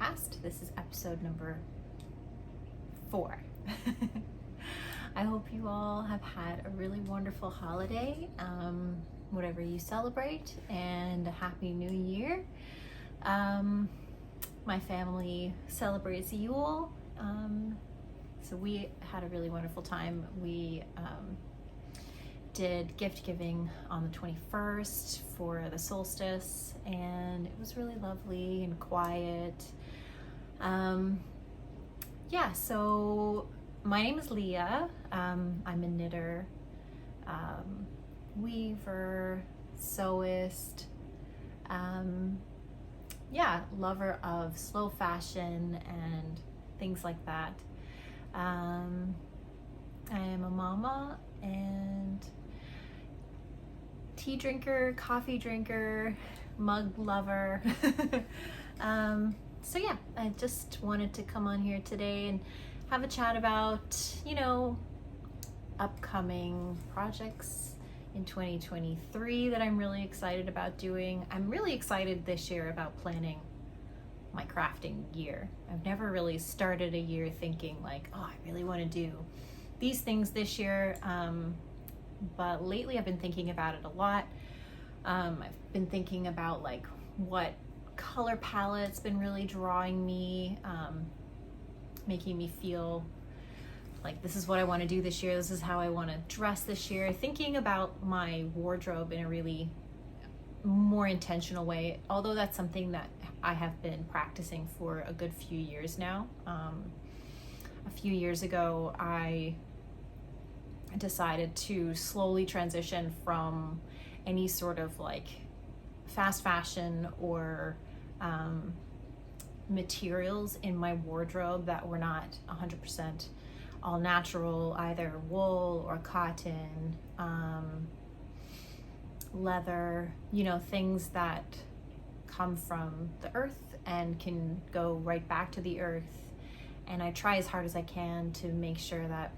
Podcast. This is episode number 4. I hope you all have had a really wonderful holiday, whatever you celebrate, and a happy new year. My family celebrates Yule, so we had a really wonderful time. We did gift giving on the 21st for the solstice, and it was really lovely and quiet. So my name is Leah. I'm a knitter, weaver, sewist, lover of slow fashion and things like that. I am a mama and tea drinker, coffee drinker, mug lover. I just wanted to come on here today and have a chat about, upcoming projects in 2023 that I'm really excited about doing. I'm really excited this year about planning my crafting year. I've never really started a year thinking like, I really want to do these things this year. But lately I've been thinking about it a lot. I've been thinking about like what color palette's been really drawing me, making me feel like this is what I want to do this year. This is how I want to dress this year. Thinking about my wardrobe in a really more intentional way, although that's something that I have been practicing for a good few years now. A few years ago, I decided to slowly transition from any sort of like fast fashion or materials in my wardrobe that were not 100% all natural, either wool or cotton, leather, things that come from the earth and can go right back to the earth. And I try as hard as I can to make sure that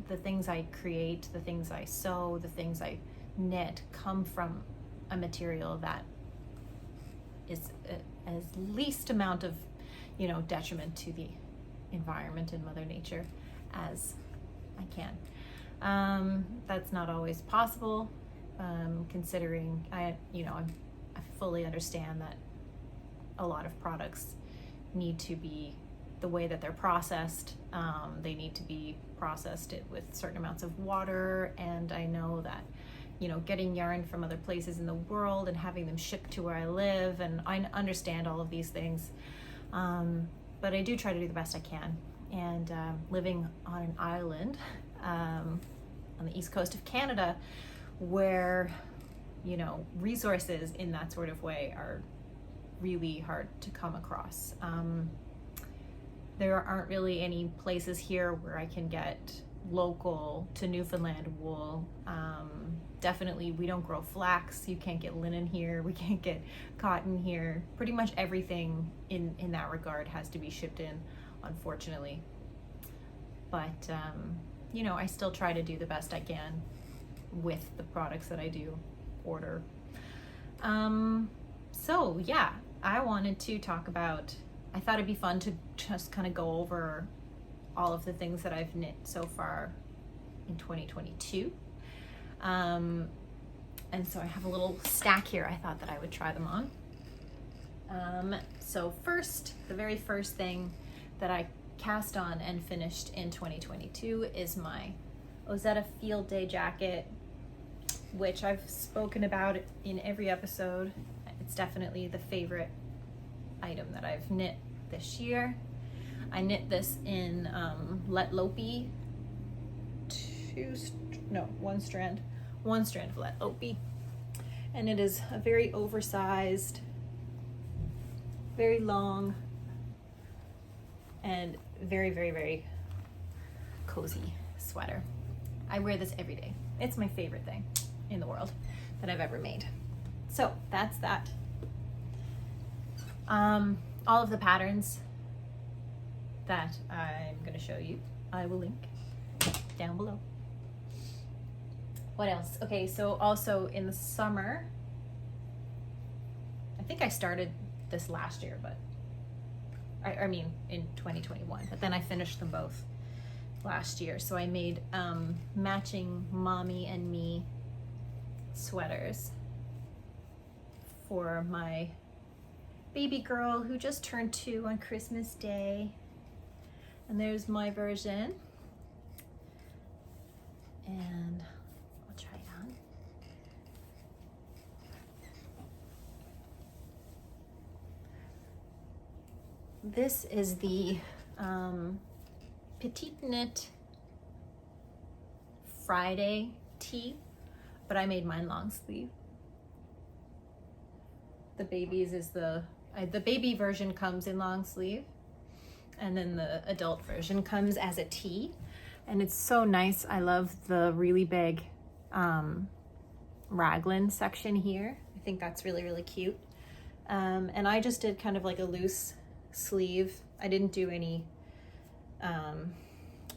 the things I create, the things I sew, the things I knit come from a material that is as least amount of, detriment to the environment and Mother Nature as I can. That's not always possible, considering I fully understand that a lot of products need to be the way that they're processed. They need to be processed with certain amounts of water, and I know that getting yarn from other places in the world and having them shipped to where I live, and I understand all of these things, but I do try to do the best I can. And living on an island on the east coast of Canada, where resources in that sort of way are really hard to come across. There aren't really any places here where I can get local to Newfoundland wool. Definitely we don't grow flax. You can't get linen here. We can't get cotton here. Pretty much everything in that regard has to be shipped in, unfortunately. But I still try to do the best I can with the products that I do order. I wanted to talk about, I thought it'd be fun to just kind of go over all of the things that I've knit so far in 2022. And so I have a little stack here. I thought that I would try them on. So first, the very first thing that I cast on and finished in 2022 is my Ozetta Field Day jacket, which I've spoken about in every episode. It's definitely the favorite item that I've knit this year. I knit this in Lettlopi, one strand of Lettlopi, and it is a very oversized, very long, and very, very, very cozy sweater. I wear this every day. It's my favorite thing in the world that I've ever made. So that's that. All of the patterns that I'm going to show you, I will link down below. What else? Okay, so also in the summer, I think I started this last year, but I mean in 2021, but then I finished them both last year. So I made matching mommy and me sweaters for my baby girl who just turned 2 on Christmas Day. And there's my version. And I'll try it on. This is the Petite Knit Friday tee, but I made mine long sleeve. The baby's is the baby version comes in long sleeve, and then the adult version comes as a tee, and it's so nice. I love the really big raglan section here. I think that's really, really cute. And I just did kind of like a loose sleeve. I didn't do any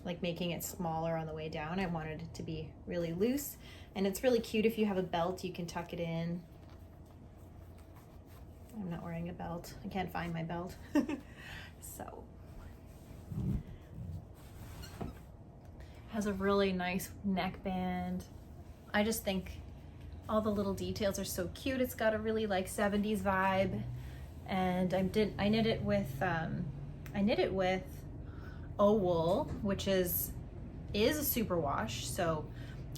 like making it smaller on the way down. I wanted it to be really loose, and it's really cute. If you have a belt, you can tuck it in. I'm not wearing a belt. I can't find my belt. So has a really nice neckband. I just think all the little details are so cute. It's got a really like 70s vibe. And I knit it with wool, which is a superwash. So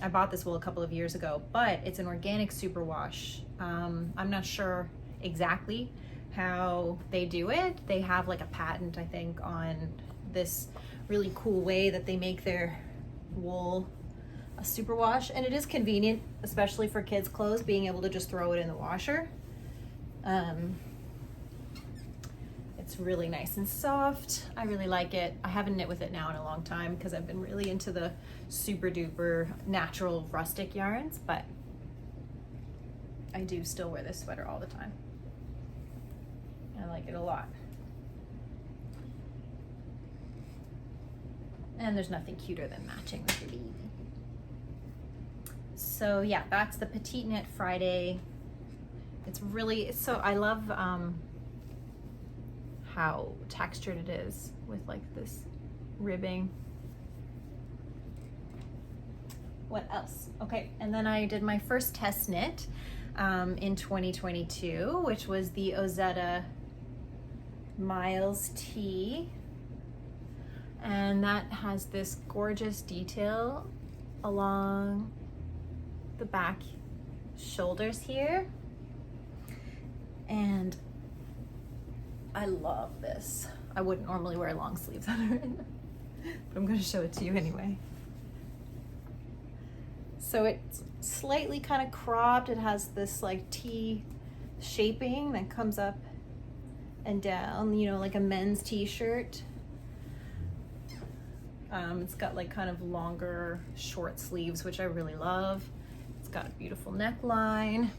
I bought this wool a couple of years ago, but it's an organic superwash. I'm not sure exactly how they do it. They have like a patent, I think, on this really cool way that they make their wool a superwash, and it is convenient, especially for kids' clothes, being able to just throw it in the washer. It's really nice and soft. I really like it. I haven't knit with it now in a long time because I've been really into the super duper natural rustic yarns, but I do still wear this sweater all the time. I like it a lot. And there's nothing cuter than matching with your baby. So yeah, that's the Petite Knit Friday. It's really, so I love how textured it is with like this ribbing. What else? Okay, and then I did my first test knit in 2022, which was the Ozetta Miles tee, and that has this gorgeous detail along the back shoulders here, and I love this. I wouldn't normally wear long sleeves on it, but I'm going to show it to you anyway. So it's slightly kind of cropped. It has this like T shaping that comes up and down, you know, like a men's t-shirt. It's got like kind of longer short sleeves, which I really love. It's got a beautiful neckline.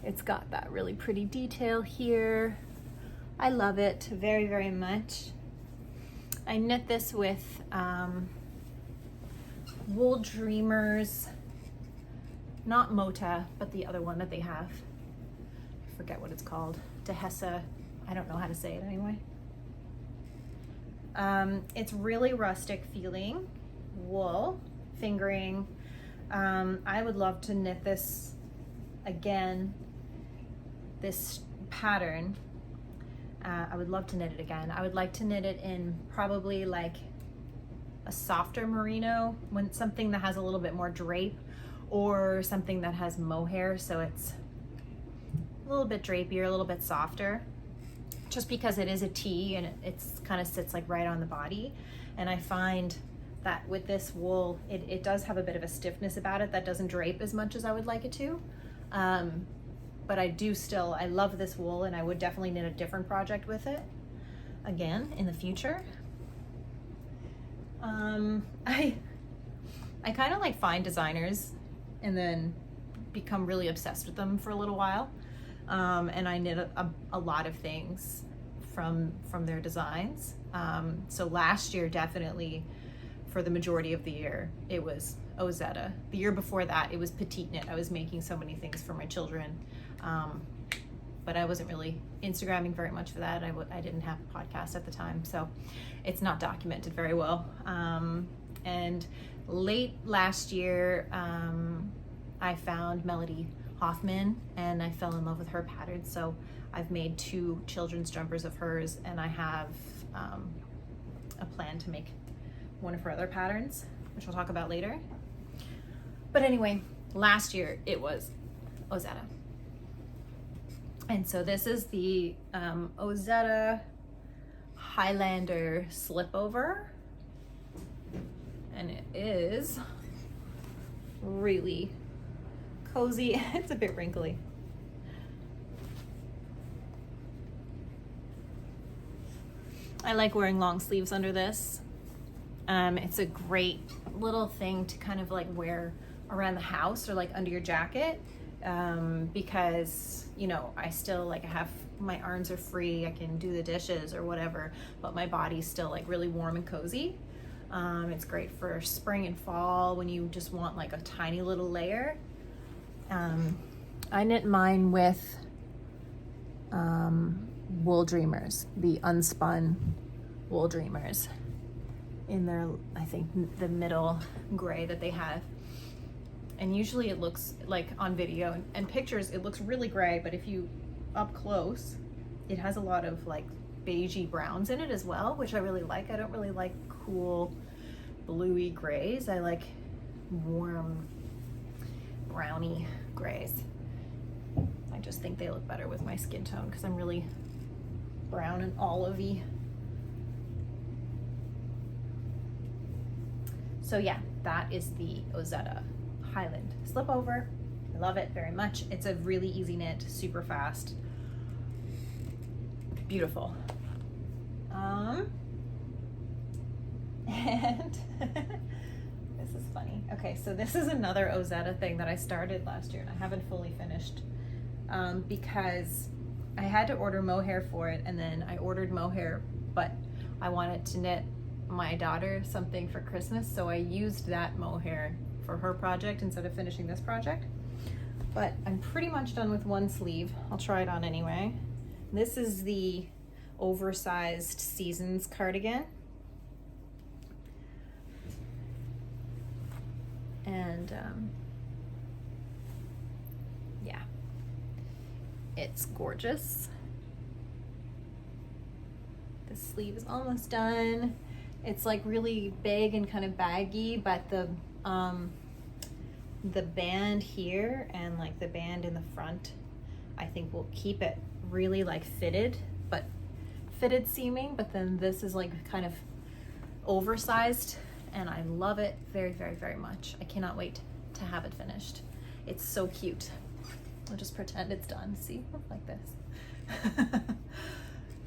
It's got that really pretty detail here. I love it very, very much. I knit this with Wooldreamers, not Mota, but the other one that they have. I forget what it's called. Dehesa. I don't know how to say it anyway. It's really rustic feeling wool, fingering. I would love to knit this again, this pattern. I would love to knit it again. I would like to knit it in probably like a softer merino, when something that has a little bit more drape, or something that has mohair, so it's a little bit drapier, a little bit softer, just because it is a tee and it's kind of sits like right on the body. And I find that with this wool, it does have a bit of a stiffness about it that doesn't drape as much as I would like it to. But I love this wool, and I would definitely knit a different project with it again in the future. I kind of like find designers and then become really obsessed with them for a little while. And I knit a lot of things from their designs. So last year, definitely for the majority of the year, it was Ozetta. The year before that, it was Petite Knit. I was making so many things for my children. but I wasn't really Instagramming very much for that. I didn't have a podcast at the time, so it's not documented very well. And late last year, I found Melody Hoffmann and I fell in love with her pattern. So I've made 2 children's jumpers of hers, and I have a plan to make one of her other patterns, which we'll talk about later. But anyway, last year it was Ozetta. And so this is the Ozetta Highlander Slipover. And it is really cozy. It's a bit wrinkly. I like wearing long sleeves under this. It's a great little thing to kind of like wear around the house or like under your jacket, because, you know, I still like have, my arms are free, I can do the dishes or whatever, but my body's still like really warm and cozy. It's great for spring and fall when you just want like a tiny little layer. I knit mine with Wooldreamers, the unspun Wooldreamers, in their, I think, the middle gray that they have. And usually it looks like on video and pictures, it looks really gray, but if you up close, it has a lot of like beigey browns in it as well, which I really like. I don't really like cool bluey grays. I like warm browny grays. I just think they look better with my skin tone because I'm really brown and olivey. So yeah, that is the Ozetta Highland Slipover. I love it very much. It's a really easy knit, super fast, beautiful. And this is funny. Okay, so this is another Ozetta thing that I started last year and I haven't fully finished, because I had to order mohair for it, and then I ordered mohair, but I wanted to knit my daughter something for Christmas, so I used that mohair for her project instead of finishing this project. But I'm pretty much done with one sleeve. I'll try it on anyway. This is the Oversized Seasons cardigan. And yeah, it's gorgeous. The sleeve is almost done. It's like really big and kind of baggy, but the band here and like the band in the front, I think will keep it really like fitted seaming, but then this is like kind of oversized, and I love it very, very, very much. I cannot wait to have it finished. It's so cute. I'll just pretend it's done. See, like this.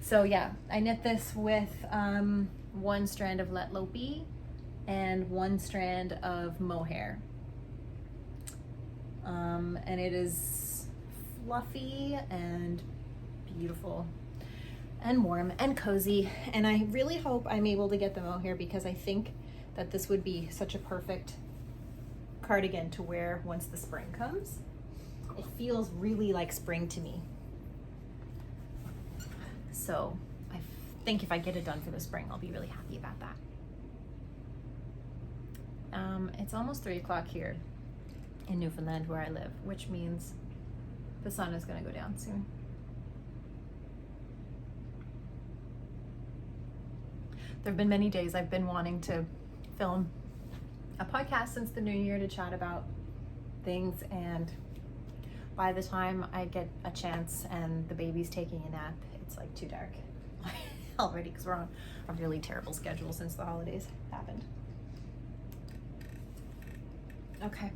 So yeah, I knit this with one strand of Lettlopi and one strand of mohair. And it is fluffy and beautiful and warm and cozy. And I really hope I'm able to get the mohair, because I think that this would be such a perfect cardigan to wear once the spring comes. It feels really like spring to me. So I think if I get it done for the spring, I'll be really happy about that. It's almost 3 o'clock here in Newfoundland where I live, which means the sun is going to go down soon. There have been many days I've been wanting to film a podcast since the new year to chat about things, and by the time I get a chance and the baby's taking a nap, it's like too dark already, because we're on a really terrible schedule since the holidays happened. Okay,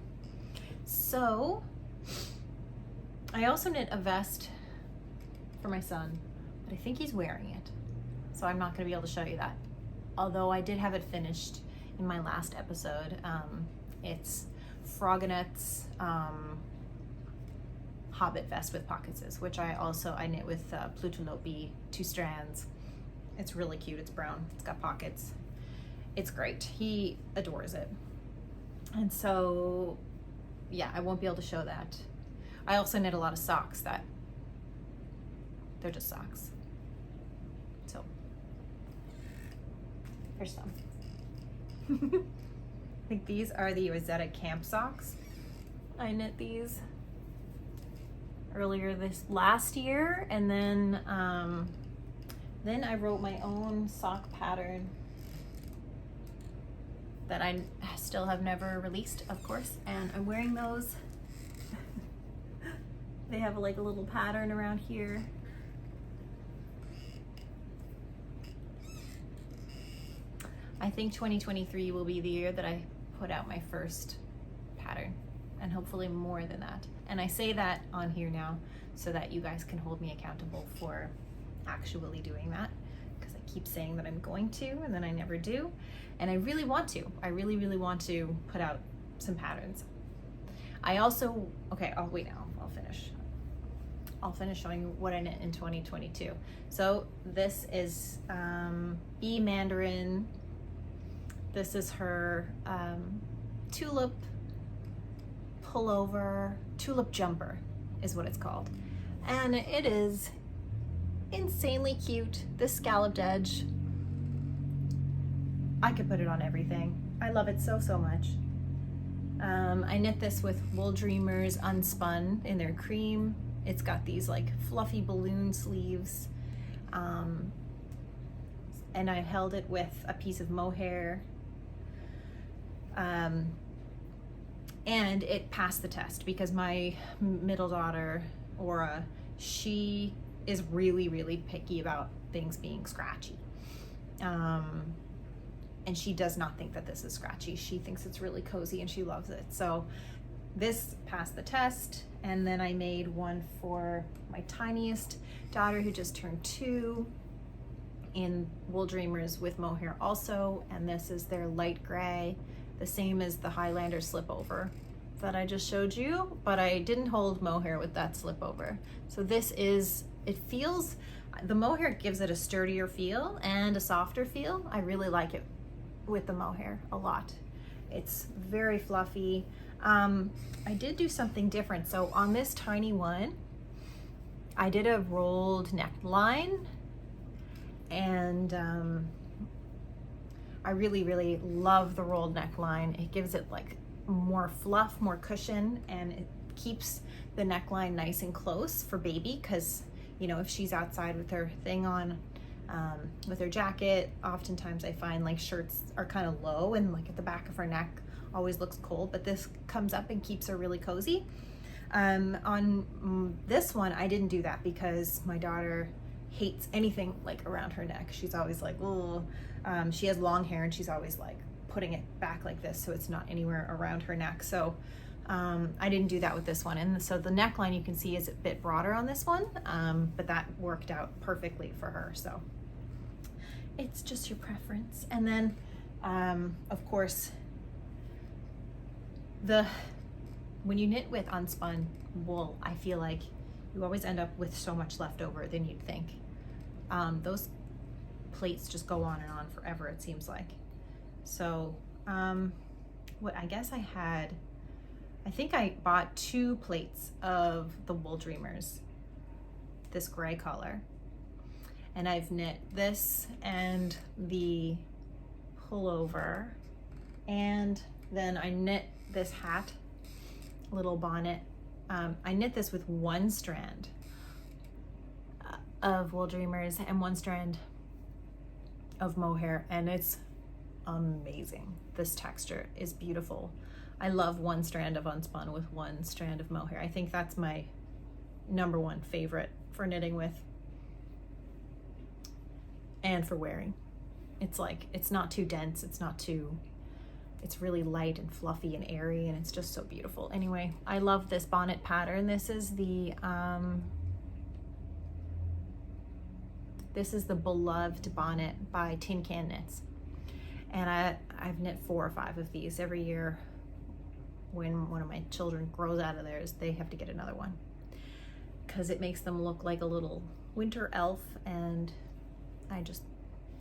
so I also knit a vest for my son, but I think he's wearing it, so I'm not going to be able to show you that. Although I did have it finished in my last episode. It's Froganet's Hobbit vest with pocketses, which I knit with Plotulopi, 2 strands. It's really cute. It's brown. It's got pockets. It's great. He adores it. And so, yeah, I won't be able to show that. I also knit a lot of socks that They're just socks. So here's some. I think these are the Ozetta camp socks. I knit these earlier this last year, and then I wrote my own sock pattern that I still have never released, of course, and I'm wearing those. They have like a little pattern around here. I think 2023 will be the year that I put out my first pattern, and hopefully more than that. And I say that on here now so that you guys can hold me accountable for actually doing that, because I keep saying that I'm going to and then I never do. And I really want to. I really, really want to put out some patterns. I also, okay, I'll wait now. I'll finish showing you what I knit in 2022. So this is Bee Mandarin. This is her Tulip Pullover, Tulip Jumper is what it's called. And it is insanely cute. This scalloped edge, I could put it on everything. I love it so, so much. I knit this with Wooldreamers Unspun in their cream. It's got these like fluffy balloon sleeves. And I held it with a piece of mohair. And it passed the test because my middle daughter, Aura, she is really, really picky about things being scratchy. And she does not think that this is scratchy. She thinks it's really cozy and she loves it. So this passed the test. And then I made one for my tiniest daughter who just turned 2 in Wooldreamers with mohair also. And this is their light gray, the same as the Highland Slipover that I just showed you, but I didn't hold mohair with that slipover. So this is, it feels, the mohair gives it a sturdier feel and a softer feel. I really like it with the mohair a lot. It's very fluffy. I did do something different. So on this tiny one, I did a rolled neckline, and I really, really love the rolled neckline. It gives it like more fluff, more cushion, and it keeps the neckline nice and close for baby, because you know, if she's outside with her thing on, with her jacket, oftentimes I find like shirts are kind of low and like at the back of her neck always looks cold, but this comes up and keeps her really cozy. On this one, I didn't do that because my daughter hates anything like around her neck. She's always like, oh, she has long hair and she's always like putting it back like this so it's not anywhere around her neck. So I didn't do that with this one. And so the neckline you can see is a bit broader on this one, but that worked out perfectly for her. So it's just your preference. And then, of course, when you knit with unspun wool, I feel like you always end up with so much left over than you'd think. Those plates just go on and on forever, it seems like. So what I guess I think I bought 2 plates of the Wooldreamers, this gray color, and I've knit this and the pullover, and then I knit this hat, little bonnet. I knit this with 1 strand of Wooldreamers and 1 strand of mohair, and it's amazing. This texture is beautiful. I love 1 strand of unspun with 1 strand of mohair. I think that's my #1 favorite for knitting with and for wearing. It's like, it's not too dense, it's really light and fluffy and airy, and it's just so beautiful. Anyway, I love this bonnet pattern. This is the Beloved Bonnet by Tin Can Knits. And I've knit 4 or 5 of these every year. When one of my children grows out of theirs, they have to get another one, because it makes them look like a little winter elf, and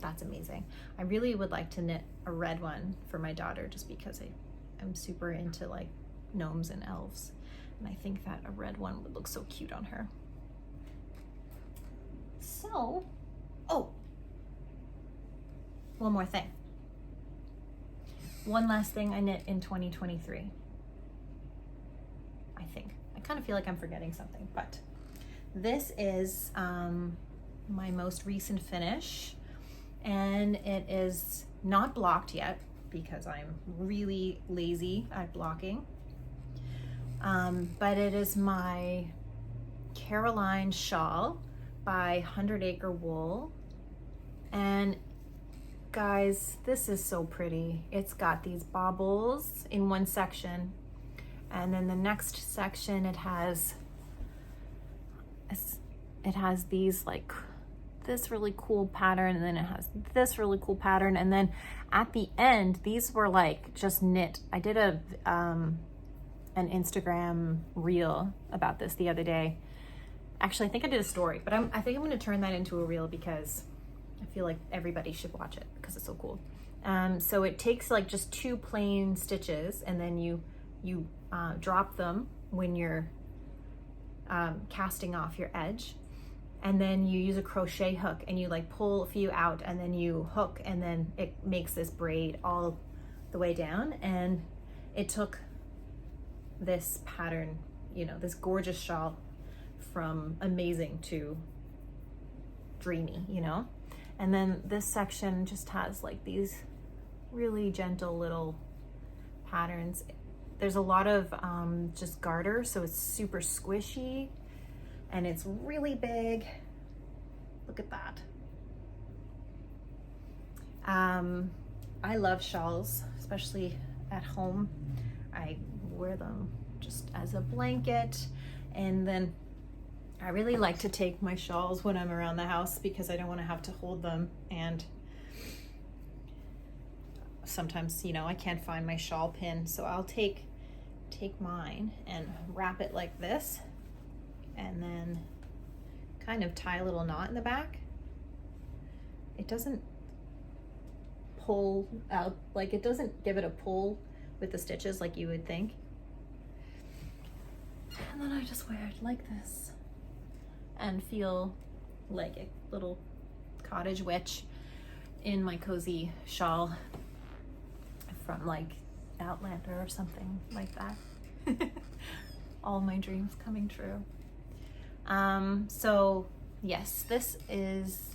that's amazing. I really would like to knit a red one for my daughter, just because I'm super into like gnomes and elves, and I think that a red one would look so cute on her. So, oh, one more thing. One last thing I knit in 2023. I think. I kind of feel like I'm forgetting something, but this is my most recent finish, and it is not blocked yet because I'm really lazy at blocking. But it is my Caroline shawl by 100 Acre Wool. And guys, this is so pretty. It's got these baubles in one section, and then the next section it has these like this really cool pattern, and then it has this really cool pattern, and then at the end these were like just knit. I did an Instagram reel about this the other day. Actually, I think I did a story, but I think I'm going to turn that into a reel because I feel like everybody should watch it because it's so cool. So it takes like just 2 plain stitches, and then you drop them when you're casting off your edge, and then you use a crochet hook and you like pull a few out, and then you hook, and then it makes this braid all the way down. And it took this pattern, you know, this gorgeous shawl, from amazing to dreamy, you know. And then this section just has like these really gentle little patterns. There's a lot of just garter, so it's super squishy, and it's really big. Look at that. I love shawls, especially at home. I wear them just as a blanket, and then I really like to take my shawls when I'm around the house because I don't want to have to hold them, and sometimes, you know, I can't find my shawl pin, so I'll take mine and wrap it like this, and then kind of tie a little knot in the back. It doesn't pull out, like it doesn't give it a pull with the stitches like you would think. And then I just wear it like this and feel like a little cottage witch in my cozy shawl from like Outlander or something like that. All my dreams coming true. So yes, this is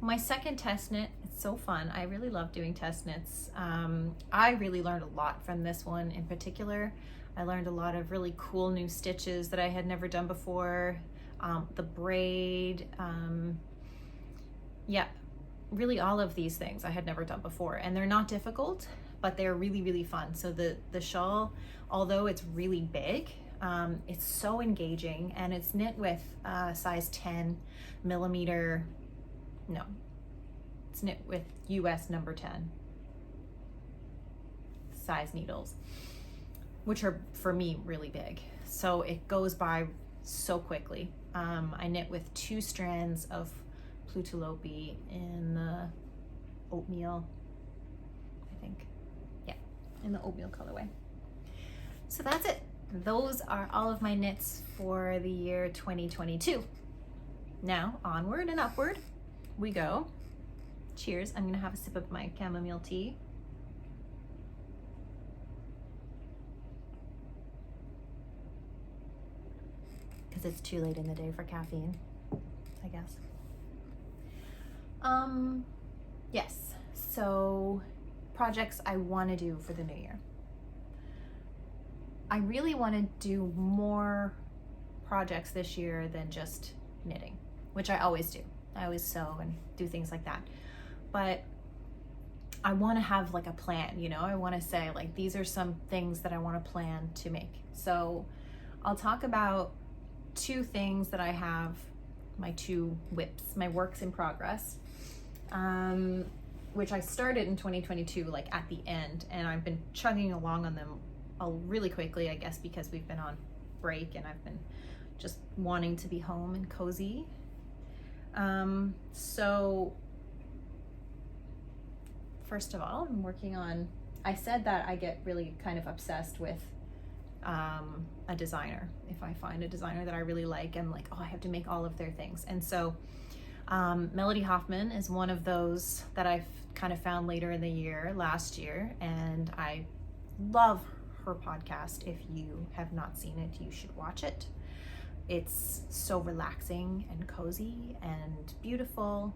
my second test knit. It's so fun. I really love doing test knits. I really learned a lot from this one in particular. I learned a lot of really cool new stitches that I had never done before. The braid, yeah, really all of these things I had never done before, and they're not difficult, but they're really, really fun. So the shawl, although it's really big, it's so engaging, and it's knit with size 10 millimeter, no, it's knit with US number 10 size needles, which are for me really big. So it goes by so quickly. I knit with 2 strands of Plotulopi in the oatmeal, I think. Yeah, in the oatmeal colorway. So that's it. Those are all of my knits for the year 2022. Now, onward and upward we go. Cheers. I'm gonna have a sip of my chamomile tea. Because it's too late in the day for caffeine, I guess. Yes, so projects I want to do for the new year. I really want to do more projects this year than just knitting, which I always do. I always sew and do things like that. But I want to have like a plan, you know? I want to say like, these are some things that I want to plan to make. So I'll talk about 2 things that I have, my 2 whips, my works in progress, which I started in 2022, like at the end, and I've been chugging along on them really quickly, I guess, because we've been on break and I've been just wanting to be home and cozy. So first of all, I'm working on, I said that I get really kind of obsessed with a designer. If I find a designer that I really like, I'm like, oh, I have to make all of their things. And so Melody Hoffmann is one of those that I've kind of found later in the year, last year, and I love her podcast. If you have not seen it, you should watch it. It's so relaxing and cozy and beautiful.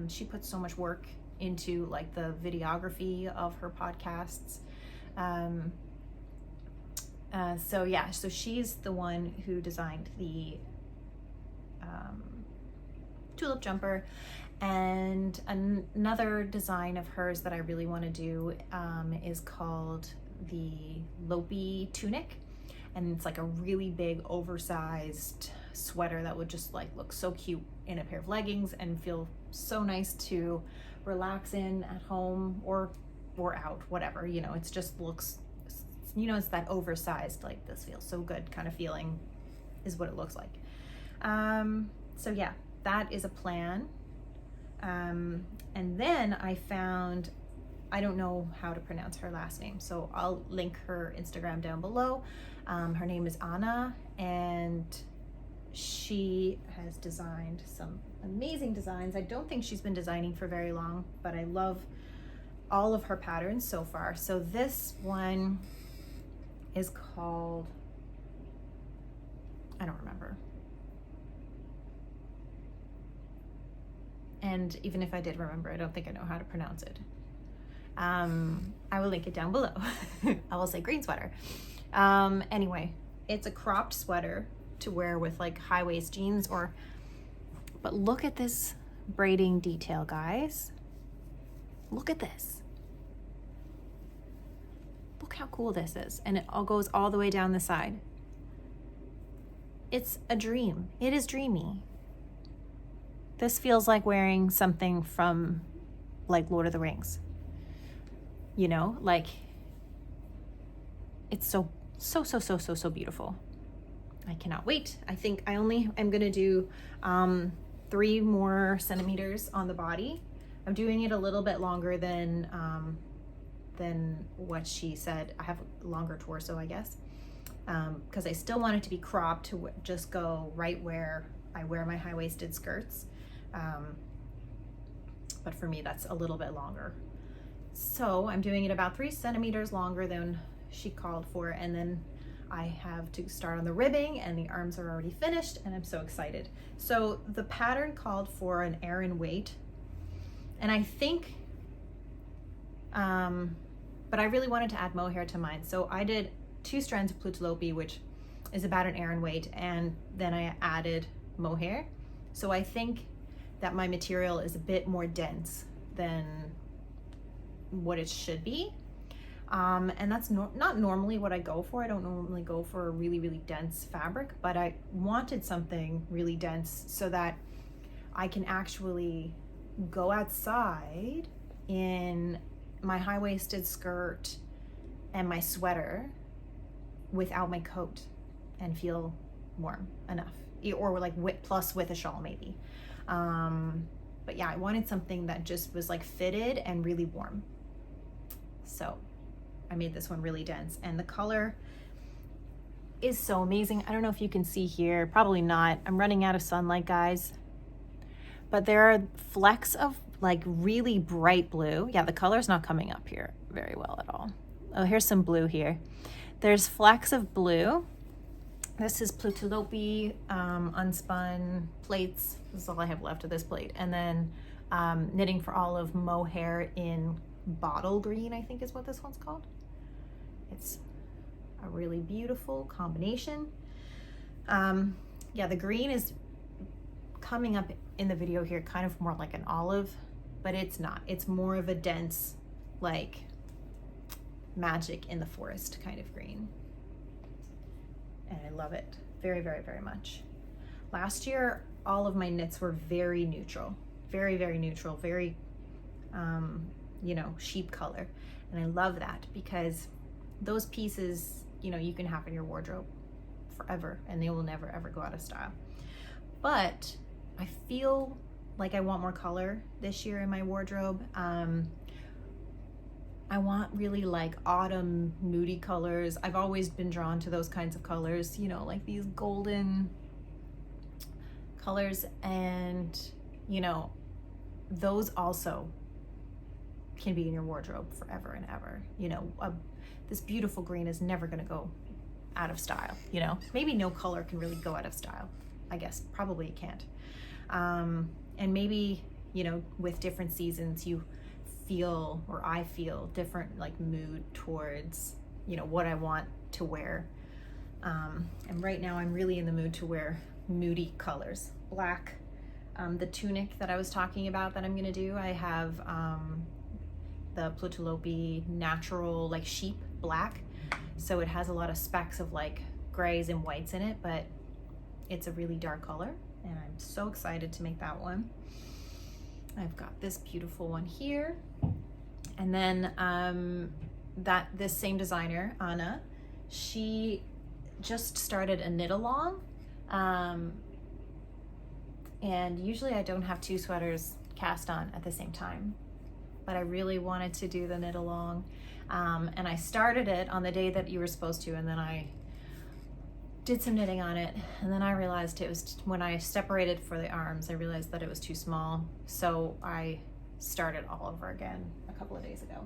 She puts so much work into like the videography of her podcasts. So she's the one who designed the tulip jumper, and another design of hers that I really want to do is called the Lopi Tunic, and it's like a really big oversized sweater that would just like look so cute in a pair of leggings and feel so nice to relax in at home or out, whatever, you know. It's just looks, you know, it's that oversized, like this feels so good kind of feeling is what it looks like. So yeah, that is a plan. And then I found, I don't know how to pronounce her last name, so I'll link her Instagram down below. Her name is Anna, and she has designed some amazing designs. I don't think she's been designing for very long, but I love all of her patterns so far. So this one is called, I don't remember. And even if I did remember, I don't think I know how to pronounce it. I will link it down below. I will say green sweater. Anyway, it's a cropped sweater to wear with like high waist jeans but look at this braiding detail, guys. Look at this. Look how cool this is. And it all goes all the way down the side. It's a dream. It is dreamy. This feels like wearing something from like Lord of the Rings. You know, like it's so beautiful. I cannot wait. I think I only am gonna do 3 more centimeters on the body. I'm doing it a little bit longer than what she said. I have a longer torso, I guess, because I still want it to be cropped to just go right where I wear my high-waisted skirts. But for me, that's a little bit longer. So I'm doing it about 3 centimeters longer than she called for, and then I have to start on the ribbing, and the arms are already finished, and I'm so excited. So the pattern called for an Aran weight, and I think, but I really wanted to add mohair to mine. So I did 2 strands of Plotulopi, which is about an Aran weight, and then I added mohair. So I think that my material is a bit more dense than what it should be. And that's not normally what I go for. I don't normally go for a really, really dense fabric, but I wanted something really dense so that I can actually go outside in my high-waisted skirt and my sweater without my coat and feel warm enough, or like with a shawl maybe. But yeah, I wanted something that just was like fitted and really warm. So I made this one really dense, and the color is so amazing. I don't know if you can see here, probably not. I'm running out of sunlight, guys. But there are flecks of like really bright blue. Yeah, the color's not coming up here very well at all. Oh, here's some blue here. There's flecks of blue. This is Plotulopi unspun plates. This is all I have left of this plate. And then knitting for all of mohair in bottle green, I think is what this one's called. It's a really beautiful combination. Yeah, the green is coming up in the video here kind of more like an olive, but it's not. It's more of a dense, like magic in the forest kind of green. And I love it very, very, very much. Last year, all of my knits were very neutral, very, very neutral, very, you know, sheep color. And I love that because those pieces, you know, you can have in your wardrobe forever and they will never, ever go out of style. But I feel like I want more color this year in my wardrobe. I want really like autumn nudie colors. I've always been drawn to those kinds of colors, you know, like these golden colors, and you know, those also can be in your wardrobe forever and ever. You know, this beautiful green is never going to go out of style, you know. Maybe no color can really go out of style. I guess probably it can't. And maybe, you know, with different seasons you feel, or I feel, different like mood towards, you know, what I want to wear. And right now I'm really in the mood to wear moody colors. Black, the tunic that I was talking about that I'm gonna do, I have the Plotulopi natural like sheep black, so it has a lot of specks of like grays and whites in it, but it's a really dark color, and I'm so excited to make that one. I've got this beautiful one here, and then this same designer, Anna, she just started a knit along, and usually I don't have two sweaters cast on at the same time, but I really wanted to do the knit along, and I started it on the day that you were supposed to, and then I did some knitting on it, and then I realized it was, when I separated for the arms, I realized that it was too small, so I started all over again a couple of days ago.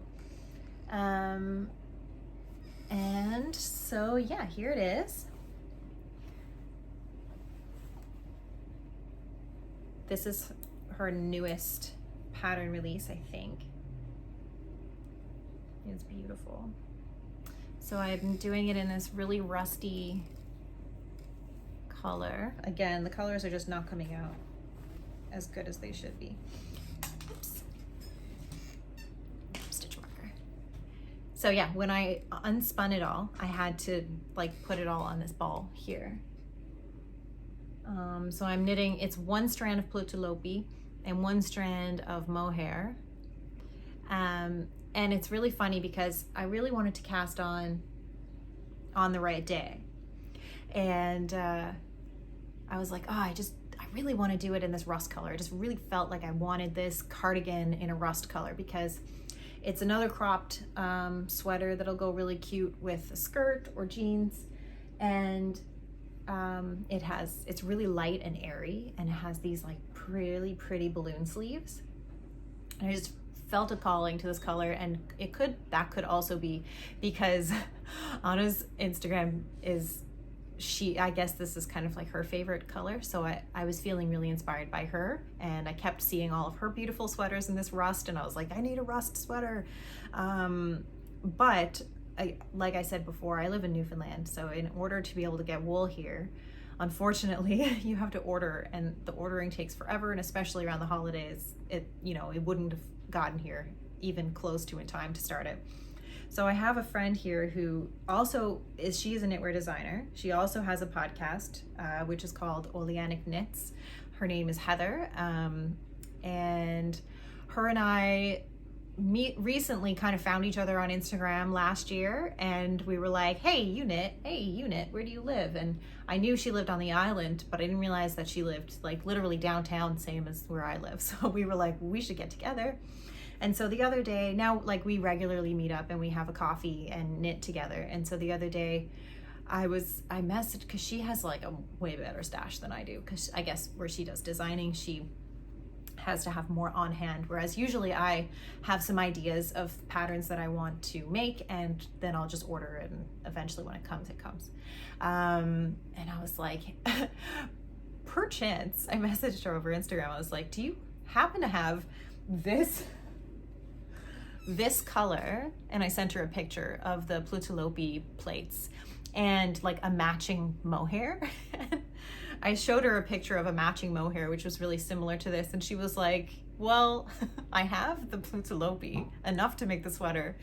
And so yeah, here it is. This is her newest pattern release, I think. It's beautiful. So I've been doing it in this really rusty color. Again, the colors are just not coming out as good as they should be. Oops. Stitch marker. So yeah, when I unspun it all, I had to like put it all on this ball here. So I'm knitting, it's one strand of Plotulopi and one strand of mohair. And it's really funny because I really wanted to cast on the right day. And I was like, oh, I really want to do it in this rust color. I just really felt like I wanted this cardigan in a rust color because it's another cropped sweater that'll go really cute with a skirt or jeans. And it's really light and airy, and it has these like really pretty balloon sleeves. And I just felt a calling to this color, and that could also be because Anna's Instagram is, I guess this is kind of like her favorite color, so I was feeling really inspired by her, and I kept seeing all of her beautiful sweaters in this rust, and I was like, I need a rust sweater. But like I said before, I live in Newfoundland, so in order to be able to get wool here, unfortunately, you have to order, and the ordering takes forever, and especially around the holidays, it wouldn't have gotten here even close to in time to start it. So I have a friend here who also she is a knitwear designer. She also has a podcast, which is called Oleanic Knits. Her name is Heather, and her and I recently kind of found each other on Instagram last year, and we were like, hey, you knit, where do you live? And I knew she lived on the island, but I didn't realize that she lived like literally downtown, same as where I live. So we were like, we should get together. And so the other day, now like we regularly meet up and we have a coffee and knit together. And so the other day I messaged, because she has like a way better stash than I do, because I guess where she does designing, she has to have more on hand, whereas usually I have some ideas of patterns that I want to make, and then I'll just order it, and eventually when it comes, it comes. And I was like, perchance, I messaged her over Instagram. I was like, do you happen to have this color? And I sent her a picture of the Plotulopi plates and like a matching mohair. I showed her a picture of a matching mohair, which was really similar to this, and she was like, well, I have the Plotulopi, enough to make the sweater,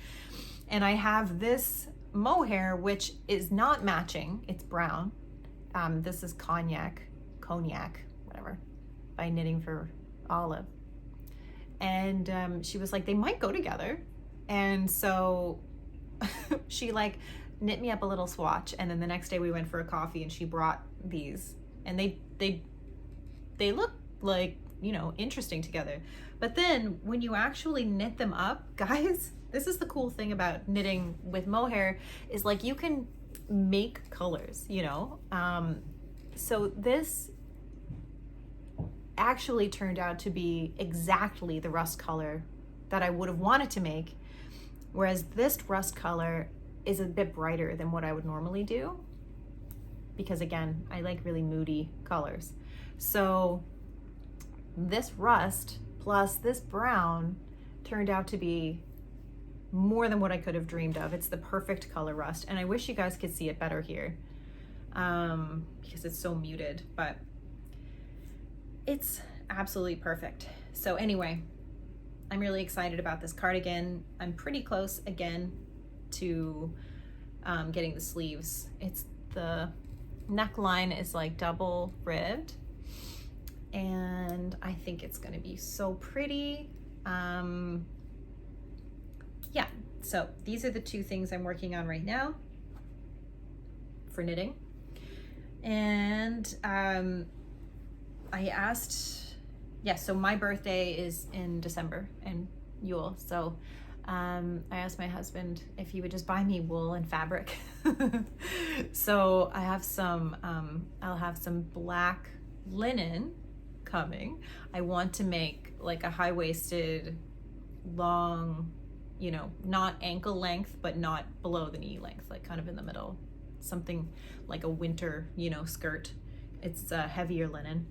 and I have this mohair, which is not matching, it's brown. This is cognac, whatever, by Knitting for Olive. And she was like, they might go together. And so she like knit me up a little swatch, and then the next day we went for a coffee and she brought these, and they look like, interesting together. But then when you actually knit them up, guys, this is the cool thing about knitting with mohair, is like you can make colors, you know? So this actually turned out to be exactly the rust color that I would have wanted to make, whereas this rust color is a bit brighter than what I would normally do, because again, I like really moody colors. So this rust plus this brown turned out to be more than what I could have dreamed of. It's the perfect color rust, and I wish you guys could see it better here because it's so muted, but it's absolutely perfect. So anyway, I'm really excited about this cardigan. I'm pretty close again to getting the sleeves. It's the neckline is like double ribbed, and I think it's gonna be so pretty. Yeah, so these are the two things I'm working on right now for knitting. And I asked, so my birthday is in December and Yule, so I asked my husband if he would just buy me wool and fabric. So I have some, I'll have some black linen coming. I want to make like a high-waisted, long, you know, not ankle length, but not below the knee length, like kind of in the middle. Something like a winter, you know, skirt. It's a heavier linen,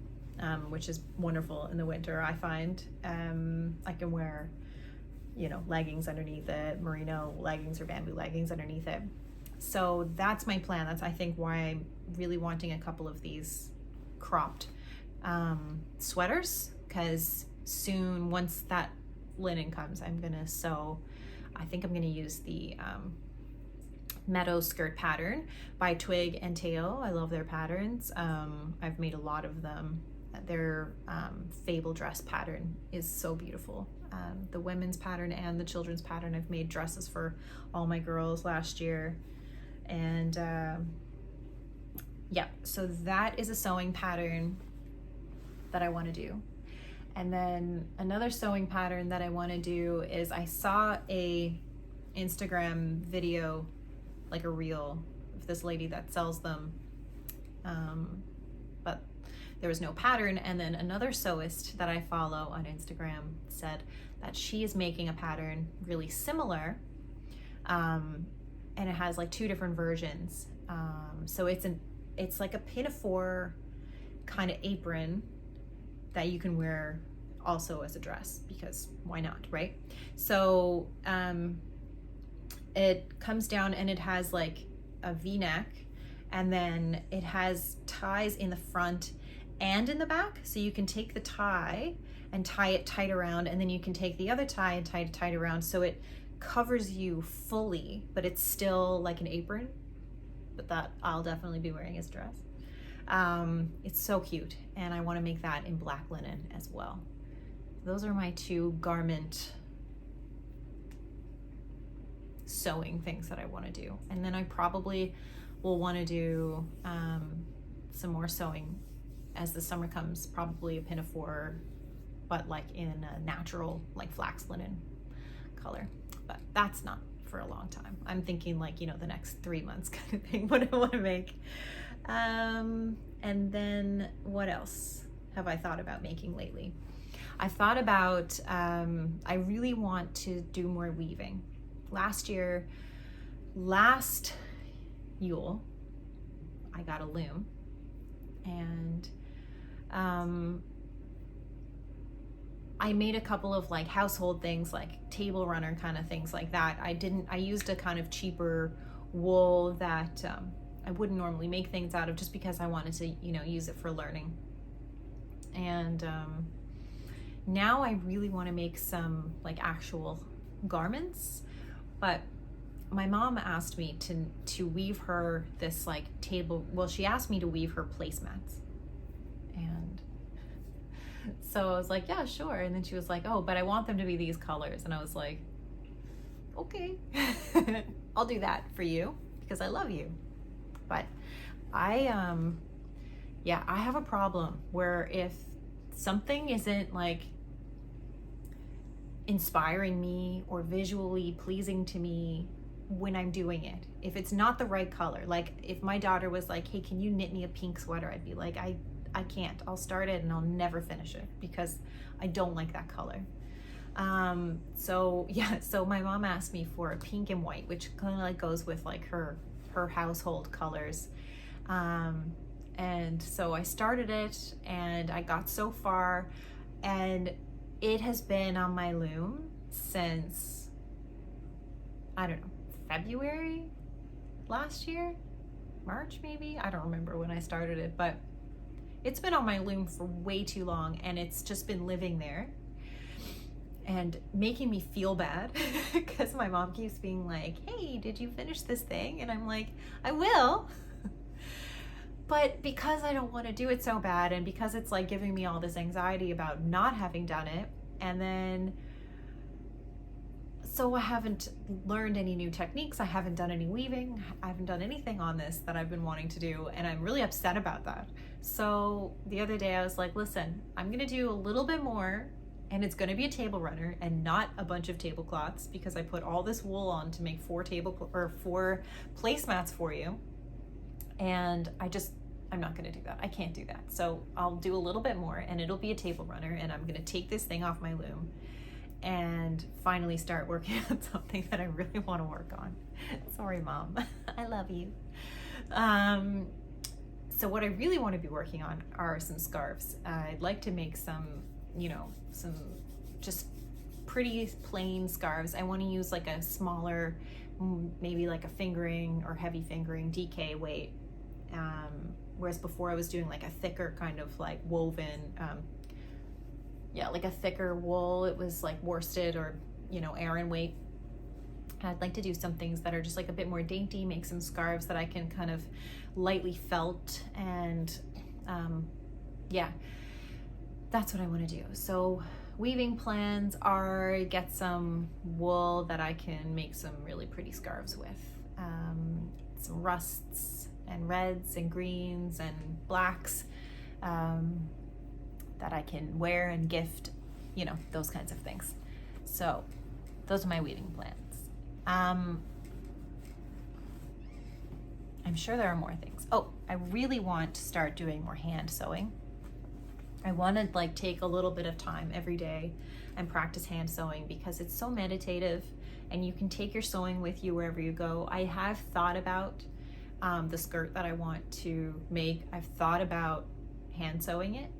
which is wonderful in the winter, I find. I can wear, you know, leggings underneath it, merino leggings or bamboo leggings underneath it. So that's my plan. That's, I think, why I'm really wanting a couple of these cropped sweaters, because soon, once that linen comes, I'm gonna sew, I think I'm gonna use the Meadow Skirt pattern by Twig Tale. I love their patterns. I've made a lot of them. Their Fable Dress pattern is so beautiful. The women's pattern and the children's pattern, I've made dresses for all my girls last year. And yeah, so that is a sewing pattern that I want to do. And then another sewing pattern that I want to do is, I saw a Instagram video, like a reel of this lady that sells them, but there was no pattern. And then another sewist that I follow on Instagram said that she is making a pattern really similar, and it has like two different versions. So it's like a pinafore kind of apron that you can wear also as a dress, because why not, right? So it comes down and it has like a V-neck, and then it has ties in the front and in the back. So you can take the tie and tie it tight around, and then you can take the other tie and tie it tight around, so it covers you fully, but it's still like an apron, but that I'll definitely be wearing as a dress. It's so cute, and I want to make that in black linen as well. Those are my two garment sewing things that I want to do. And then I probably will want to do some more sewing as the summer comes, probably a pinafore, but like in a natural, like flax linen color. But that's not for a long time. I'm thinking like, you know, the next 3 months kind of thing, what I want to make. And then what else have I thought about making lately? I thought about, I really want to do more weaving. Last Yule, I got a loom, and I made a couple of like household things, like table runner kind of things like that. I used a kind of cheaper wool that I wouldn't normally make things out of, just because I wanted to, you know, use it for learning. And now I really want to make some like actual garments, but my mom asked me to weave her this like table, well, she asked me to weave her placemats. And so I was like, yeah, sure. And then she was like, oh, but I want them to be these colors. And I was like, okay, I'll do that for you because I love you. But I have a problem where if something isn't like, inspiring me or visually pleasing to me when I'm doing it. If it's not the right color, like if my daughter was like, hey, can you knit me a pink sweater? I'd be like, I can't. I'll start it and I'll never finish it because I don't like that color. So my mom asked me for a pink and white, which kind of like goes with like her household colors. And so I started it and I got so far, and it has been on my loom since, I don't know, February last year, March maybe, I don't remember when I started it, but it's been on my loom for way too long, and it's just been living there and making me feel bad because my mom keeps being like, hey, did you finish this thing? And I'm like, I will. But because I don't want to do it so bad, and because it's like giving me all this anxiety about not having done it, and then so I haven't learned any new techniques, I haven't done any weaving, I haven't done anything on this that I've been wanting to do, and I'm really upset about that. So the other day I was like, listen, I'm gonna do a little bit more, and it's gonna be a table runner and not a bunch of tablecloths, because I put all this wool on to make 4 placemats for you. And I'm not gonna do that. I can't do that. So I'll do a little bit more, and it'll be a table runner, and I'm gonna take this thing off my loom and finally start working on something that I really want to work on. Sorry, Mom. I love you. So what I really want to be working on are some scarves. I'd like to make some just pretty plain scarves. I want to use like a smaller, maybe like a fingering or heavy fingering DK weight. Whereas before I was doing like a thicker kind of like woven, like a thicker wool. It was like worsted or, Aran weight. I'd like to do some things that are just like a bit more dainty, make some scarves that I can kind of lightly felt, and that's what I want to do. So weaving plans are get some wool that I can make some really pretty scarves with, some rusts and reds and greens and blacks that I can wear and gift, those kinds of things. So those are my weaving plans. I'm sure there are more things. Oh, I really want to start doing more hand sewing. I want to like take a little bit of time every day and practice hand sewing, because it's so meditative and you can take your sewing with you wherever you go. I have thought about the skirt that I want to make. I've thought about hand sewing it.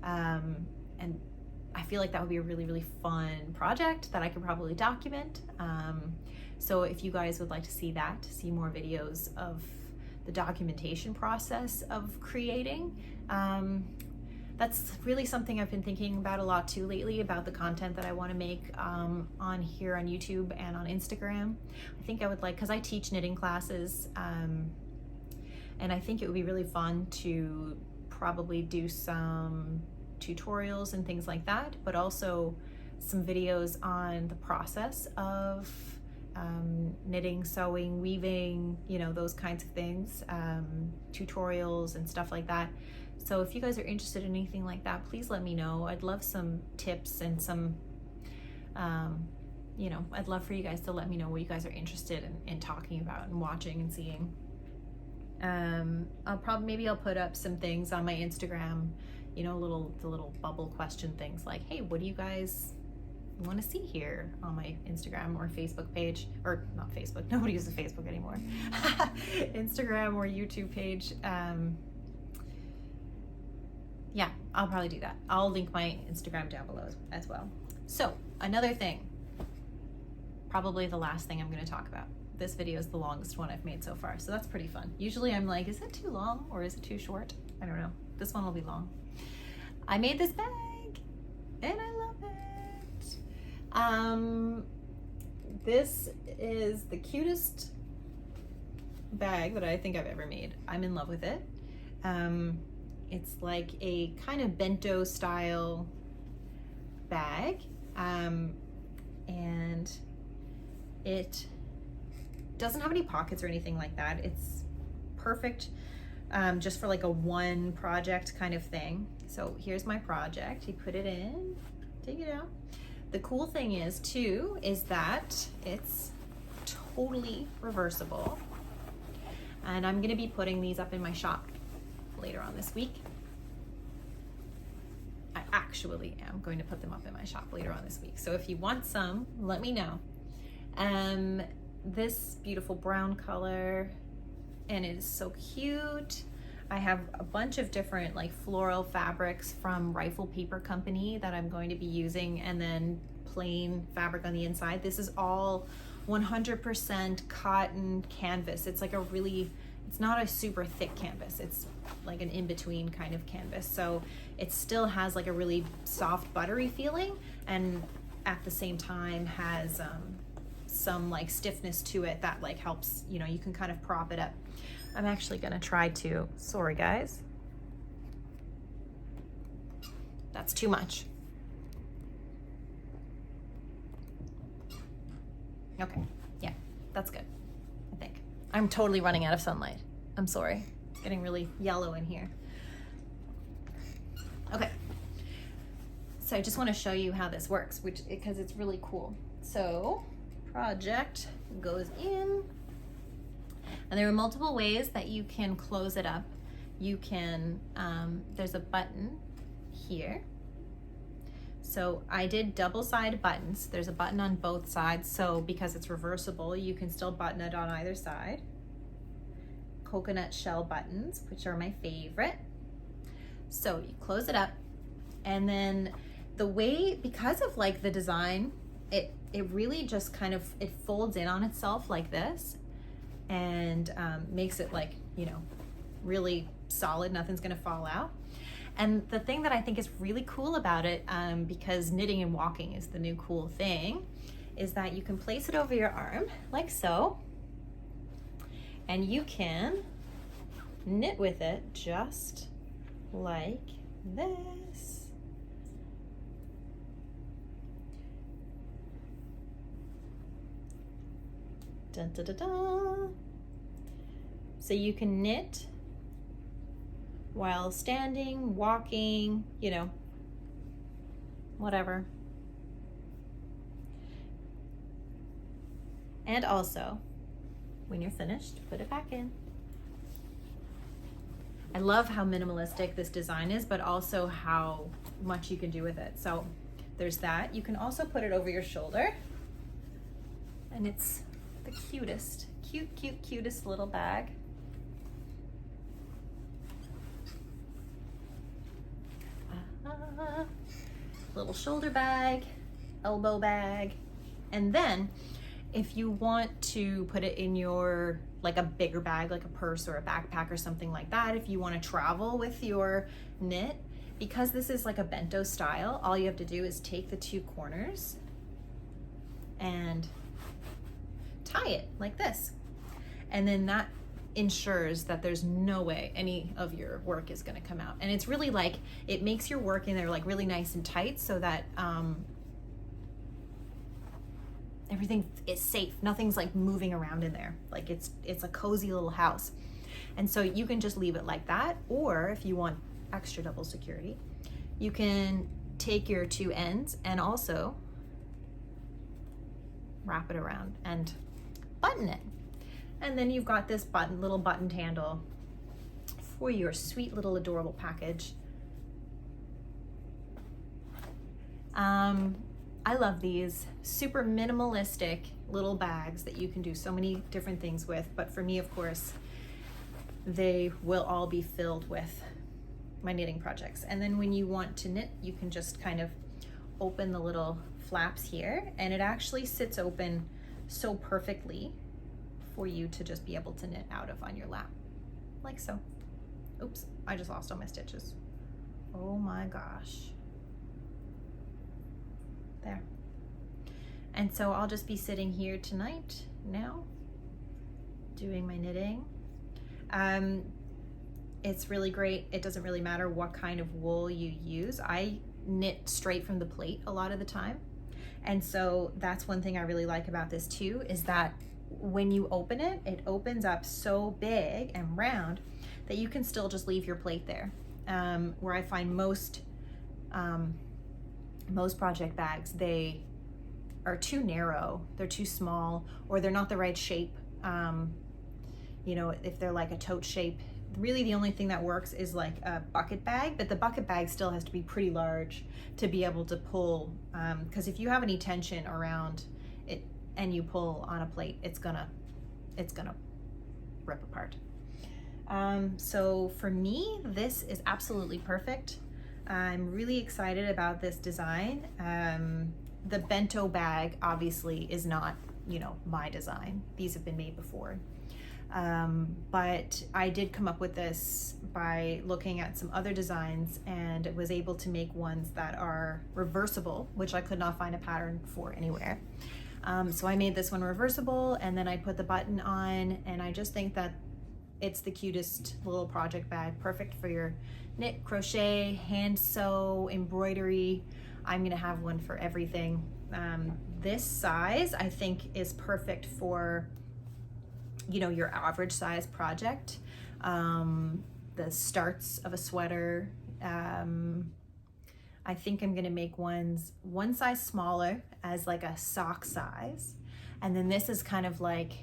And I feel like that would be a really, really fun project that I could probably document. So if you guys would like to see that, see more videos of the documentation process of creating, that's really something I've been thinking about a lot too lately, about the content that I want to make on here on YouTube and on Instagram. I think I would like, because I teach knitting classes, and I think it would be really fun to probably do some tutorials and things like that, but also some videos on the process of knitting, sewing, weaving, those kinds of things, tutorials and stuff like that. So if you guys are interested in anything like that, please let me know. I'd love some tips and some, I'd love for you guys to let me know what you guys are interested in talking about and watching and seeing. I'll put up some things on my Instagram, the little bubble question things like, hey, what do you guys want to see here on my Instagram or Facebook page, or not Facebook, nobody uses Facebook anymore, Instagram or YouTube page. I'll probably do that. I'll link my Instagram down below as well. So another thing, probably the last thing I'm going to talk about. This video is the longest one I've made so far, so that's pretty fun. Usually I'm like, is it too long or is it too short? I don't know. This one will be long. I made this bag and I love it. This is the cutest bag that I think I've ever made. I'm in love with it. It's like a kind of bento style bag, and it doesn't have any pockets or anything like that. It's perfect just for like a one project kind of thing. So here's my project. You put it in, take it out, The cool thing is too, is that it's totally reversible. And I'm gonna be putting these up in my shop later on this week. I actually am going to put them up in my shop later on this week. So if you want some, let me know. This beautiful brown color, and it is so cute. I have a bunch of different like floral fabrics from Rifle Paper Company that I'm going to be using, and then plain fabric on the inside. This is all 100% cotton canvas. It's like it's not a super thick canvas. It's like an in-between kind of canvas. So it still has like a really soft, buttery feeling, and at the same time has some like stiffness to it that like helps, you know, you can kind of prop it up. I'm actually gonna try to, sorry guys. That's too much. Okay, yeah, that's good, I think. I'm totally running out of sunlight. I'm sorry, it's getting really yellow in here. Okay, so I just wanna show you how this works, because it's really cool. So, project goes in, and there are multiple ways that you can close it up. You can, there's a button here. So I did double-sided buttons. There's a button on both sides, so because it's reversible, you can still button it on either side. Coconut shell buttons, which are my favorite. So you close it up, and then the way, because of like the design, it really just kind of, it folds in on itself like this, and makes it like, you know, really solid, nothing's gonna fall out. And the thing that I think is really cool about it, because knitting and walking is the new cool thing, is that you can place it over your arm like so, and you can knit with it just like this. Dun, dun, dun, dun. So you can knit while standing, walking, you know, whatever. And also, when you're finished, put it back in. I love how minimalistic this design is, but also how much you can do with it. So there's that. You can also put it over your shoulder, and it's the cutest, cutest little bag. Little shoulder bag, elbow bag. And then if you want to put it in your, like a bigger bag, like a purse or a backpack or something like that, if you want to travel with your knit, because this is like a bento style, all you have to do is take the two corners and tie it like this. And then that ensures that there's no way any of your work is going to come out. And it's really like, it makes your work in there like really nice and tight, so that everything is safe. Nothing's like moving around in there. Like it's a cozy little house. And so you can just leave it like that, or if you want extra double security, you can take your two ends and also wrap it around and button it. And then you've got this little buttoned handle for your sweet little adorable package. I love these super minimalistic little bags that you can do so many different things with, but for me, of course, they will all be filled with my knitting projects. And then when you want to knit, you can just kind of open the little flaps here, and it actually sits open so perfectly for you to just be able to knit out of on your lap, like so. Oops, I just lost all my stitches. Oh my gosh. There. And so I'll just be sitting here tonight now, doing my knitting. It's really great. It doesn't really matter what kind of wool you use. I knit straight from the plate a lot of the time. And so that's one thing I really like about this too, is that when you open it, it opens up so big and round that you can still just leave your plate there. Where I find most most project bags, they are too narrow, they're too small, or they're not the right shape. You know, if they're like a tote shape, really the only thing that works is like a bucket bag, but the bucket bag still has to be pretty large to be able to pull, because if you have any tension around it and you pull on a plate, it's gonna rip apart. So for me, this is absolutely perfect. I'm really excited about this design. The bento bag obviously is not, you know, my design. These have been made before. But I did come up with this by looking at some other designs and was able to make ones that are reversible, which I could not find a pattern for anywhere. So I made this one reversible, and then I put the button on, and I just think that it's the cutest little project bag, perfect for your knit, crochet, hand sew, embroidery. I'm gonna have one for everything. This size I think is perfect for, you know, your average size project. The starts of a sweater. I think I'm gonna make ones one size smaller as like a sock size. And then this is kind of like,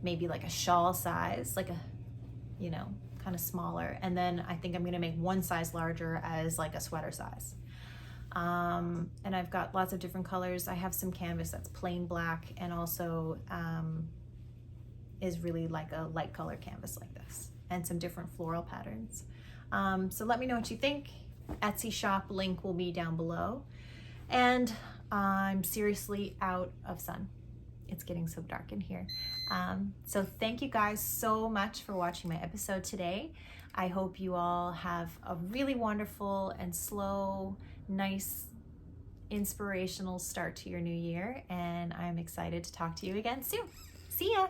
maybe like a shawl size, like a, you know, kind of smaller. And then I think I'm gonna make one size larger as like a sweater size. And I've got lots of different colors. I have some canvas that's plain black and also is really like a light color canvas like this, and some different floral patterns. So let me know what you think. Etsy shop link will be down below. And I'm seriously out of sun. It's getting so dark in here. So thank you guys so much for watching my episode today. I hope you all have a really wonderful and slow, nice, inspirational start to your new year. And I'm excited to talk to you again soon. See ya.